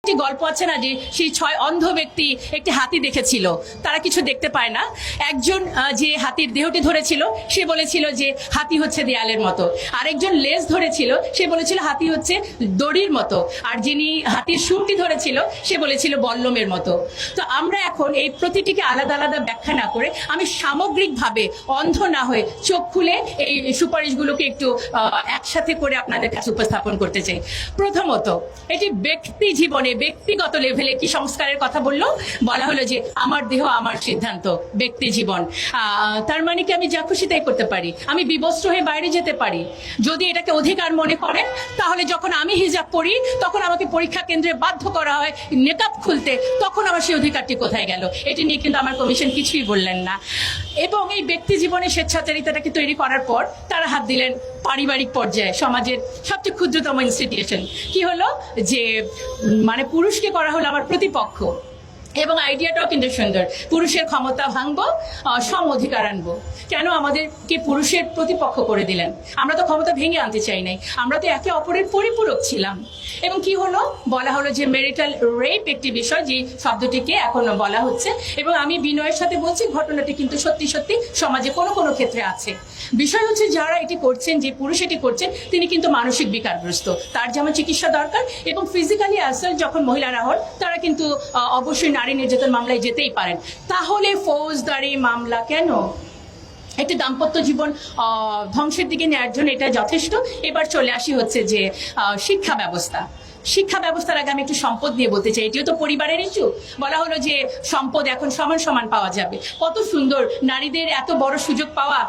একটি গল্প আছে না যে সেই 6 অন্ধ ব্যক্তি একটি হাতি দেখেছিল, তারা কিছু দেখতে পায় না। একজন যে হাতির দেহটি ধরেছিল সে বলেছিল যে হাতি হচ্ছে দেয়ালের মতো, আরেকজন লেজ ধরেছিল সে বলেছিল হাতি হচ্ছে দড়ির মতো, আর যিনি হাতির সুরটি ধরেছিল সে বলেছিল বল্লমের মতো। তো আমরা এখন এই প্রতিটিকে আলাদা আলাদা ব্যাখ্যা না করে আমি সামগ্রিকভাবে অন্ধ না হয়ে চোখ খুলে এই সুপারিশগুলোকে একটু একসাথে করে আপনাদের কাছে উপস্থাপন করতে চাই। প্রথমত, এটি ব্যক্তি জীবনে ব্যক্তিগত লেভেলে কি সংস্কারের কথা বলা হলো যে আমার দেহ আমার সিদ্ধান্ত, ব্যক্তি জীবন। তার মানে কি আমি যা খুশি তাই করতে পারি, আমি বিবস্ত্র হয়ে বাইরে যেতে পারি। যদি এটাকে অধিকার মনে করেন তাহলে যখন আমি হিজাব পরি তখন আমাকে পরীক্ষা কেন্দ্রে বাধ্য করা হয় নেকাব খুলতে, তখন আমার সেই অধিকারটি কোথায় গেল? এটি নিয়ে কিন্তু আমার কমিশন কিছুই বললেন না। এবং এই ব্যক্তি জীবনে স্বেচ্ছাচারিতাটাকে তৈরি করার পর তারা হাত দিলেন পারিবারিক পর্যায়ে, সমাজের সবচেয়ে ক্ষুদ্রতম ইনস্টিটিউশন। কি হলো যে মানে পুরুষকে করা হলো আমার প্রতিপক্ষ। এবং আইডিয়াটাও কিন্তু সুন্দর, পুরুষের ক্ষমতা ভাঙবো, সম অধিকার আনবো। কেন আমাদেরকে পুরুষের প্রতিপক্ষ করে দিলেন? আমরা তো ক্ষমতা ভেঙে আনতে চাই নাই, আমরা তো একে অপরের পরিপূরক ছিলাম। এবং কি হলো, বলা হলো যে মেরিটাল রেপ একটি বিষয়, যে শব্দটিকে এখন বলা হচ্ছে। এবং আমি বিনয়ের সাথে বলছি, ঘটনাটি কিন্তু সত্যি সত্যি সমাজে কোনো কোনো ক্ষেত্রে আছে। বিষয় হচ্ছে যারা এটি করছেন, যে পুরুষ এটি করছেন, তিনি কিন্তু মানসিক বিকারগ্রস্ত, তার যেমন চিকিৎসা দরকার। এবং ফিজিক্যালি অ্যাসাল্ট যখন মহিলারা হন তারা কিন্তু অবশ্যই নারী নির্যাতন মামলায় যেতেই পারেন। তাহলে ফৌজদারি মামলা কেন? একটি দাম্পত্য জীবন ধ্বংসের দিকে নেওয়ার জন্য এটা যথেষ্ট। এবার চলে আসি হচ্ছে যে শিক্ষা ব্যবস্থা। শিক্ষা ব্যবস্থার আগে আমি একটু সম্পদ নিয়ে বলতে চাই, এটিও তো পরিবারের ইস্যু। বলা হলো যে সম্পদ এখন সমান সমান পাওয়া যাবে, কত সুন্দর, নারীদের এত বড় সুযোগ পাওয়া।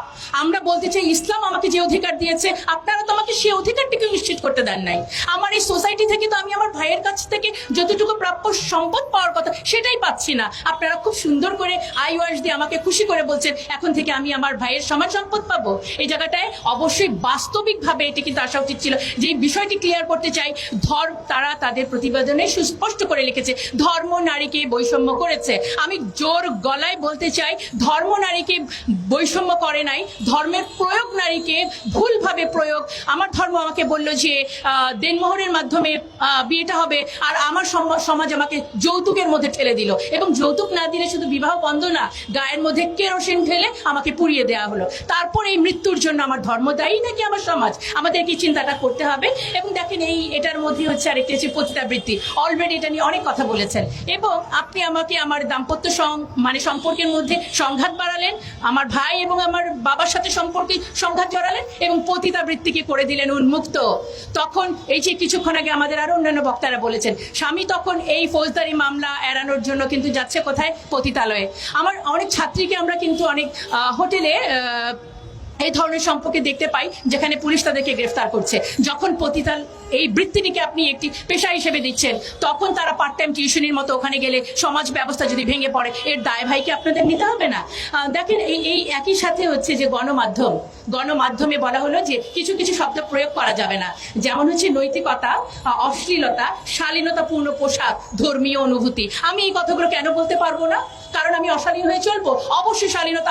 আমরা বলতে চাই ইসলাম আমাকে যে অধিকার দিয়েছে আপনারা তো আমাকে সেই অধিকারটিকে নিশ্চিত করতে দেন নাই। আমার এই সোসাইটি থেকে তো আমি আমার ভাইয়ের কাছ থেকে যতটুকু প্রাপ্য সম্পদ পাওয়ার কথা সেটাই পাচ্ছি না। আপনারা খুব সুন্দর করে আইওয়াস দিয়ে আমাকে খুশি করে বলছেন এখন থেকে আমি আমার ভাইয়ের সমান সম্পদ পাবো। এই জায়গাটায় অবশ্যই বাস্তবিকভাবে এটি কিন্তু আসা উচিত ছিল। যে বিষয়টি ক্লিয়ার করতে চাই, তারা তাদের প্রতিবেদনে সুস্পষ্ট করে লিখেছে ধর্ম নারীকে বৈষম্য করেছে। আমি জোর গলায় বলতে চাই, ধর্ম নারীকে বৈষম্য করে নাই, ধর্মের প্রয়োগ নারীকে ভুলভাবে প্রয়োগ। আমার ধর্ম আমাকে বললো যে দেনমোহরের মাধ্যমে বিয়েটা হবে, আর আমার সমাজ আমাকে যৌতুকের মধ্যে ঠেলে দিল। এবং যৌতুক না দিলে শুধু বিবাহ বন্ধ না, গায়ের মধ্যে কেরোসিন ঢেলে আমাকে পুড়িয়ে দেওয়া হলো। তারপর এই মৃত্যুর জন্য আমার ধর্ম দায়ী নাকি আমার সমাজ? আমাদের কি চিন্তাটা করতে হবে। এবং দেখেন এটার মধ্যে হচ্ছে আরেকটি হচ্ছে পতিতাবৃত্তি। অলরেডি এটা নিয়ে অনেক কথা বলেছেন। এবং আপনি আমাকে আমার দাম্পত্য সম্পর্কের মধ্যে সংঘাত বাড়ালেন, আমার ভাই এবং আমার বাবার সাথে সম্পর্কে সংঘাত জড়ালেন, এবং পতিতাবৃত্তিকে করে দিলেন উন্মুক্ত। তখন এই যে কিছুক্ষণ আগে আমাদের আরো অন্যান্য বক্তারা বলেছেন, স্বামী তখন এই ফৌজদারি মামলা এড়ানোর জন্য কিন্তু যাচ্ছে কোথায়? পতিতালয়ে। আমার অনেক ছাত্রীকে আমরা কিন্তু অনেক হোটেলে এই ধরনের সম্পর্কে দেখতে পাই যেখানে পুলিশ তাদেরকে গ্রেফতার করছে। যখন পতিতাল এই বৃত্তিটিকে আপনি একটি পেশা হিসেবে দিচ্ছেন, তখন তারা পার্ট টাইম টিউশনির মতো ওখানে গেলে সমাজ ব্যবস্থা যদি ভেঙে পড়ে, এর দায় ভাইকে আপনাদের নিতে হবে না? দেখেন এই একই সাথে হচ্ছে যে গণমাধ্যমে বলা হলো যে কিছু কিছু শব্দ প্রয়োগ করা যাবে না, যেমন হচ্ছে নৈতিকতা, অশ্লীলতা, শালীনতাপূর্ণ পোশাক, ধর্মীয় অনুভূতি। আমি এই কথাগুলো কেন বলতে পারবো না? কারণ আমি অশালীন হয়ে চলবো? অবশ্যই শালীনতা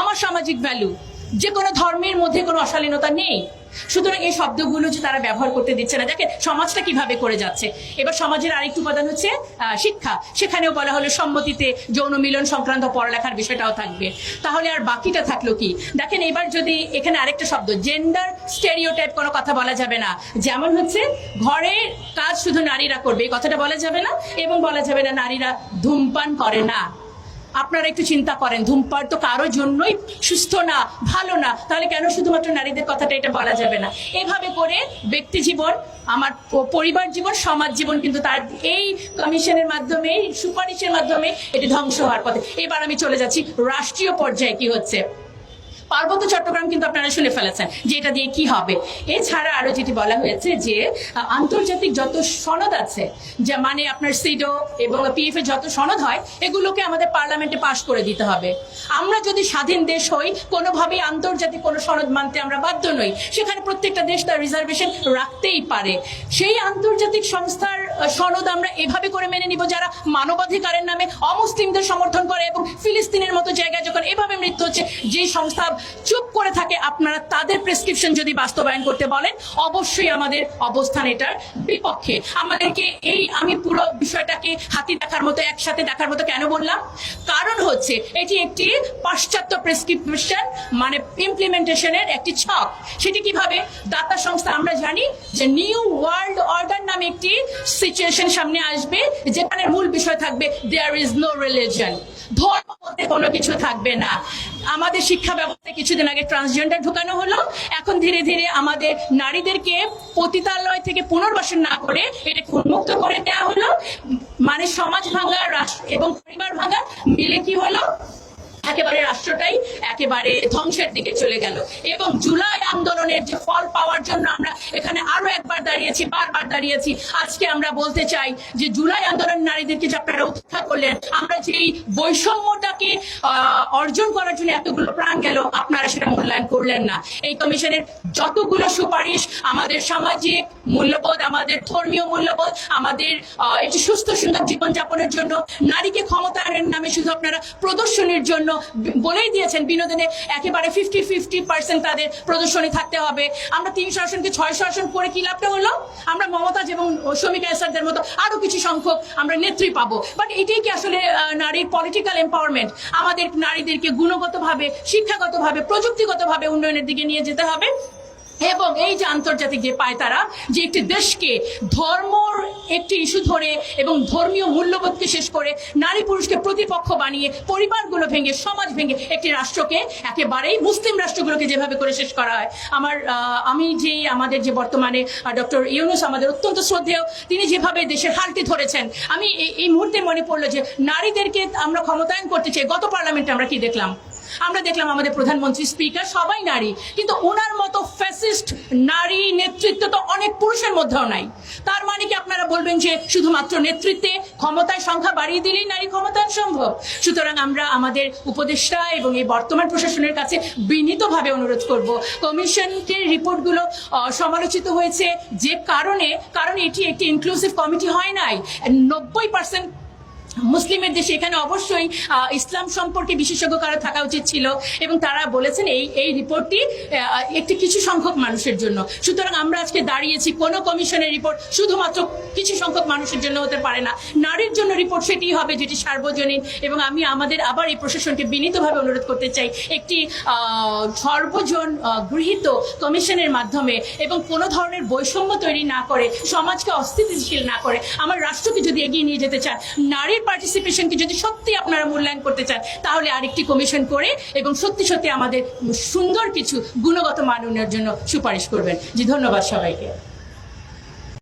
আমার সামাজিক ভ্যালু, যে কোনো ধর্মের মধ্যে কোনো অশালীনতা নেই। সুতরাং এই শব্দগুলো যে তারা ব্যবহার করতে দিচ্ছে না, দেখেন সমাজটা কিভাবে করে যাচ্ছে। এবার সমাজের আরেকটি উপাদান হচ্ছে শিক্ষা। সেখানেও বলা হলো সম্মতিতে যৌন মিলন সংক্রান্ত পড়ালেখার বিষয়টাও থাকবে। তাহলে আর বাকিটা থাকলো কি? দেখেন এবার যদি এখানে আরেকটা শব্দ, জেন্ডার স্টেরিওটাইপ, কোনো কথা বলা যাবে না। যেমন হচ্ছে ঘরের কাজ শুধু নারীরা করবে, এই কথাটা বলা যাবে না। এবং বলা যাবে না নারীরা ধূমপান করে না। আপনারা একটু চিন্তা করেন, ধূমপান তো কারো জন্যই সুস্থ না, ভালো না, তাহলে কেন শুধুমাত্র নারীদের কথাটা এটা বলা যাবে না? এভাবে করে ব্যক্তি জীবন, আমার পরিবার জীবন, সমাজ জীবন কিন্তু তার এই কমিশনের মাধ্যমে, সুপারিশের মাধ্যমে এটি ধ্বংস হওয়ার পথে। এবার আমি চলে যাচ্ছি রাষ্ট্রীয় পর্যায়ে কি হচ্ছে। পার্বত্য চট্টগ্রাম কিন্তু আপনারা শুনে ফেলেছেন যে এটা দিয়ে কি হবে। এছাড়া আরো যেটি বলা হয়েছে যে আন্তর্জাতিক যত সনদ আছে, যা মানে আপনার সিডো এবং পিএফ এর যত সনদ হয়, এগুলোকে আমাদের পার্লামেন্টে পাশ করে দিতে হবে। আমরা যদি স্বাধীন দেশ হই, কোনোভাবেই আন্তর্জাতিক কোনো সনদ মানতে আমরা বাধ্য নই। সেখানে প্রত্যেকটা দেশ তার রিজার্ভেশন রাখতেই পারে। সেই আন্তর্জাতিক সংস্থার সনদ আমরা এভাবে করে মেনে নিব যারা মানবাধিকারের নামে অমুসলিমদের সমর্থন করে, এবং ফিলিস্তিনের মতো জায়গায় যখন এভাবে মৃত্যু হচ্ছে, যে সংস্থা চুপ করে থাকে, আপনারা তাদের প্রেসক্রিপশন যদি বাস্তবায়ন করতে বলেন, অবশ্যই আমাদের অবস্থান এটার বিপক্ষে। আমাদেরকে আমি পুরো বিষয়টাকে হাতি দেখার মতো, একসাথে দেখার মতো কেন বললাম? কারণ হচ্ছে এটি একটি পাশ্চাত্য প্রেসক্রিপশন, মানে ইমপ্লিমেন্টেশনের একটি ছক। সেটি কিভাবে? দাতা সংস্থা, আমরা জানি যে নিউ ওয়ার্ল্ড অর্ডার নামে একটি সিচুয়েশন সামনে আসবে, যেখানে মূল বিষয় থাকবে দেয়ার ইজ নো রিলিজন, ধর্ম বলতে কোনো কিছু থাকবে না। আমাদের শিক্ষা ব্যবস্থায় কিছুদিন আগে ট্রান্সজেন্ডার ঢুকানো হলো, এখন ধীরে ধীরে আমাদের নারীদেরকে পতিতালয় থেকে পুনর্বাসন না করে এটা উন্মুক্ত করে দেওয়া হলো। মানে সমাজ ভাঙা, রাষ্ট্র এবং পরিবার ভাঙা মিলে কি হলো? একেবারে রাষ্ট্রটাই একেবারে ধ্বংসের দিকে চলে গেল। এবং জুলাই আন্দোলনের যে ফল পাওয়ার জন্য আমরা এখানে আরো একবার দাঁড়িয়েছি, বারবার দাঁড়িয়েছি। আজকে আমরা বলতে চাই যে জুলাই আন্দোলন নারীদেরকে যে আপনারা উপেক্ষা করলেন, আমরা যে এই বৈষম্যটাকে অর্জন করার জন্য এতগুলো প্রাণ গেল, আপনারা সেটা মূল্যায়ন করলেন না। এই কমিশনের যতগুলো সুপারিশ আমাদের সামাজিক মূল্যবোধ, আমাদের ধর্মীয় মূল্যবোধ, আমাদের একটি সুস্থ সুন্দর জীবনযাপনের জন্য, নারীকে ক্ষমতায়নের নামে শুধু আপনারা প্রদর্শনীর জন্য বলেই দিয়েছেন, বিনোদনে একেবারে 50-50% তাদের প্রদর্শনী থাকতে হবে। আমরা 300 আসনকে 600 আসন করে কি লাভটা হলো? আমরা মমতাজ এবং শমিকা এসারদের মতো আরো কিছু সংখ্যক আমরা নেত্রী পাবো। বাট এটাই কি আসলে নারীর পলিটিক্যাল এম্পাওয়ারমেন্ট? আমাদের নারীদেরকে গুণগতভাবে, শিক্ষাগতভাবে, প্রযুক্তিগতভাবে উন্নয়নের দিকে নিয়ে যেতে হবে। এবং এই যে আন্তর্জাতিক যে পায়তারা, যে একটি দেশকে ধর্মর একটি ইস্যু ধরে এবং ধর্মীয় মূল্যবোধকে শেষ করে নারী পুরুষকে প্রতিপক্ষ বানিয়ে, পরিবারগুলো ভেঙে, সমাজ ভেঙে একটি রাষ্ট্রকে একেবারেই মুসলিম রাষ্ট্রগুলোকে যেভাবে করে শেষ করা হয়। আমি যে আমাদের যে বর্তমানে ডক্টর ইউনূস আমাদের অত্যন্ত শ্রদ্ধেয়, তিনি যেভাবে দেশের হালটি ধরেছেন, আমি এই মুহূর্তে মনে পড়লো যে নারীদেরকে আমরা ক্ষমতায়ন করতে চাই। গত পার্লামেন্টে আমরা কি দেখলাম? আমরা দেখলাম আমাদের প্রধানমন্ত্রী, স্পিকার সবাই নারী, কিন্তু ওনার মতো ফ্যাসিস্ট নারী নেতৃত্ব তো অনেক পুরুষের মধ্যেও নাই। তার মানে কি আপনারা বলবেন যে শুধুমাত্র নেতৃত্বে, ক্ষমতায় সংখ্যা বাড়িয়ে দিলেই নারী ক্ষমতায়ন সম্ভব? সুতরাং আমরা আমাদের উপদেষ্টা এবং এই বর্তমান প্রশাসনের কাছে বিনীতভাবে অনুরোধ করব, কমিশনের রিপোর্টগুলো সমালোচিত হয়েছে যে কারণ এটি একটি ইনক্লুসিভ কমিটি হয় নাই। 90% মুসলিমের দেশে, এখানে অবশ্যই ইসলাম সম্পর্কে বিশেষজ্ঞ কারো থাকা উচিত ছিল, এবং তারা বলেছেন এই রিপোর্টটি একটি কিছু সংখ্যক মানুষের জন্য। সুতরাং আমরা আজকে দাঁড়িয়েছি, কোনো কমিশনের রিপোর্ট শুধুমাত্র কিছু সংখ্যক মানুষের জন্য হতে পারে না। নারীর জন্য রিপোর্ট সেটি হবে যেটি সার্বজনীন। এবং আমি আবার এই প্রশাসনকে বিনীতভাবে অনুরোধ করতে চাই, একটি সর্বজন গৃহীত কমিশনের মাধ্যমে এবং কোনো ধরনের বৈষম্য তৈরি না করে, সমাজকে অস্থিতিশীল না করে, আমার রাষ্ট্রকে যদি এগিয়ে নিয়ে যেতে চান, নারীর পার্টিসিপেশনকে যদি সত্যি আপনারা মূল্যায়ন করতে চান, তাহলে আরেকটি কমিশন করে এবং সত্যি সত্যি আমাদের সুন্দর কিছু গুণগত মান উন্নয়নের জন্য সুপারিশ করবেন। জি, ধন্যবাদ সবাইকে।